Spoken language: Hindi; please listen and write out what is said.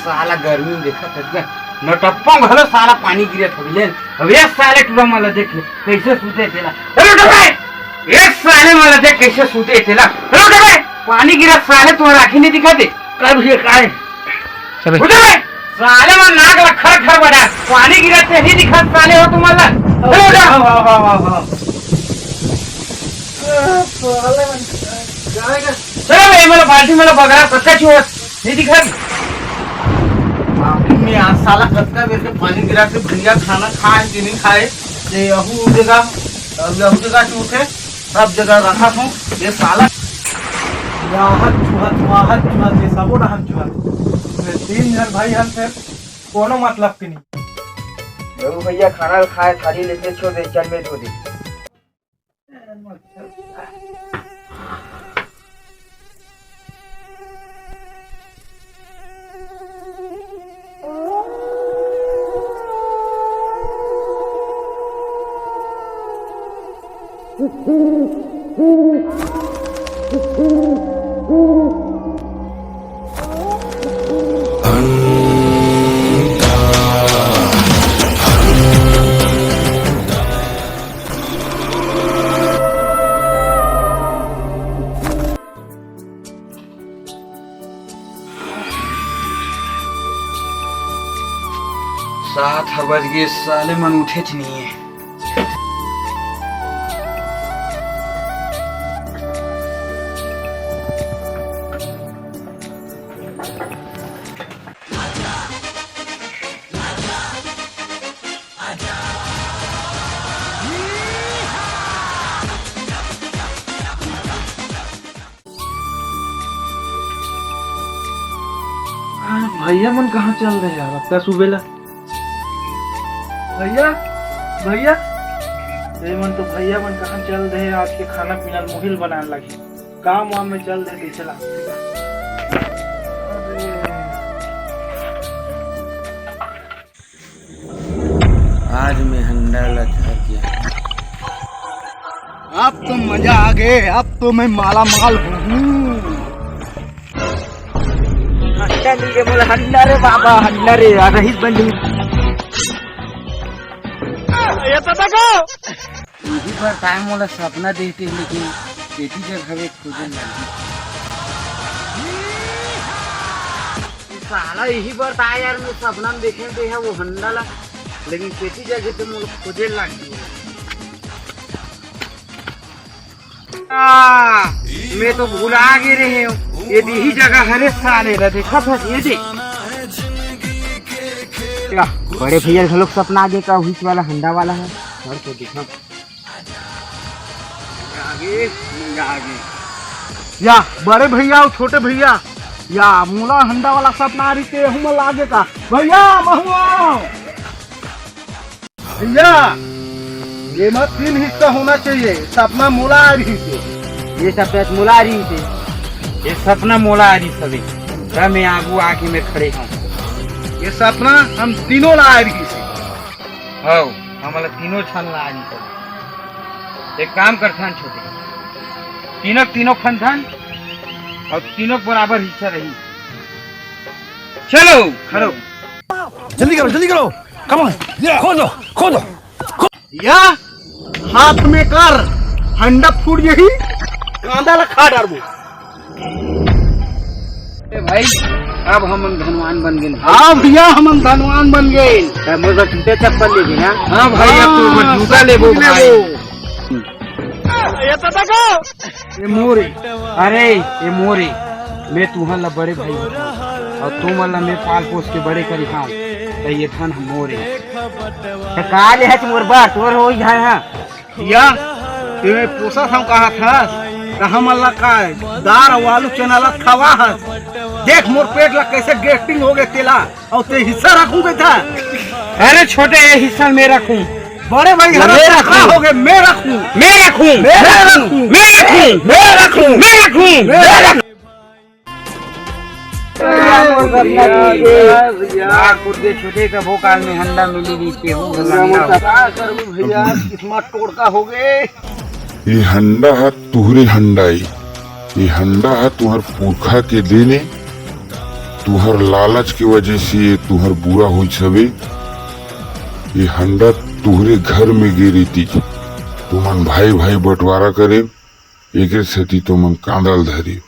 साला गर्मी में देखा था नटप्पा भलो साला पानी गिरत हो गइले। अब एक साले टूरा मला देख कैसे सूते तेला। हेलो डबे एक साले मला देख कैसे सूते तेला। हेलो डबे पानी गिरत साले तुम्हारा आंखें नहीं दिखाते कब ये काय चले उधर साले मन नाक ला खर खर बड़ा पानी गिरत से नहीं दिखत साले हो तुम्हाला। हेलो डा वाह साले मन जाएगा चलो मैं मला बाल्टी मला बघा कच्चा चोट नहीं दिखत। मैं आज साला कच्चा बेर के पानी गिरा के भैया खाना खाए कि नहीं खाए ये यहू जगह चूठे सब जगह रखा हूँ ये साला वाहत चुहत ये सबो रहन चुहत तीन जन भाई हम से कोनो मतलब की नहीं। यहू भैया खाना खाए थाली लेके छोड़ दे चल में धो दे। सात बज गए साले मन उठे नहीं है। भैया मन कहाँ चल रहे यार अब तक सुबेला भैया भैया ये मन तो भैया मन कहाँ चल रहे आज के खाना पीना मुहिल बनाने लगे काम वाम में चल रहे चला। आज मैं हंडा लगा दिया। अब तो मजा आ गए अब तो मैं माला माल हूँ। हंडा नीचे बोला हंडा रे बाबा हंडा रे रहीस बन गई। ये तो देखो यही पर टाइम वाला सपना देखते हैं लेकिन बेटी के घर एक खोजन लगी। साला यही पर था यार मैं सपना में देखे थे है वो हंडा ला लेकिन बेटी जगह तो मुझे खोजे लगी। मैं तो भूला गए रहे हूँ ये यही जगह हरे साले रा देखा था ये देख क्या बड़े भैया लोग सपना आगे का हुई वाला हंडा वाला है और तो देखा आगे या बड़े भैया और छोटे भैया या मूला हंडा वाला सपना आ रही थे हम आगे का भैया महुआ भैया ये मत तीन हिस्सा होना चाहिए सपना मूला आ रही थी ये सफेद मोला आ रही थी ये सपना मोला आ रही सभी मैं आगू आके मैं खड़े हूँ। ये सपना हम तीनों ला आ रही थी हमारा तीनों छन ला आ रही थी। एक काम करथन छोटे तीनों खनथन और तीनों बराबर हिस्सा रही। चलो खड़ो जल्दी करो कम ऑन खोदो या हाथ में कर हंडा फूट यही कांदा लखा डालबो। भाई अब हम धनवान बन गए। हाँ भैया हम धनवान बन गए। मुझे जूते चप्पल ले ना। हाँ भाई अब तू जूता ले वो भाई। ये तो देखो ये मोरे अरे ये मोरे मैं तुम्हारा बड़े भाई और तुम वाला मैं पाल पोस के बड़े करी खाऊं तो ये थान हम मोरे काले है तुम बार तोर हो यहाँ या तुम्हें पोसा हम कहा था हम अल्लाह का दार वालू चना खवा है देख मोर पेट ला कैसे गेस्टिंग हो गए तेला और ते हिस्सा रखूंगे था। अरे छोटे ये हिस्सा मैं रखूं बड़े भाई हो गए मैं रखूं छोटे का वो काल में हंडा मिली भैया किस्मत टोड़का हो गए। ये हंडा है तुहरे हंडाई ये हंडा है तुहर पुरखा के देने तुहर लालच की वजह से ये तुहर बुरा हुई छबे। ये हंडा तुहरे घर में गिरी थी, तुमन भाई भाई बंटवारा करे, एक सेती तुमन कांदल धरी।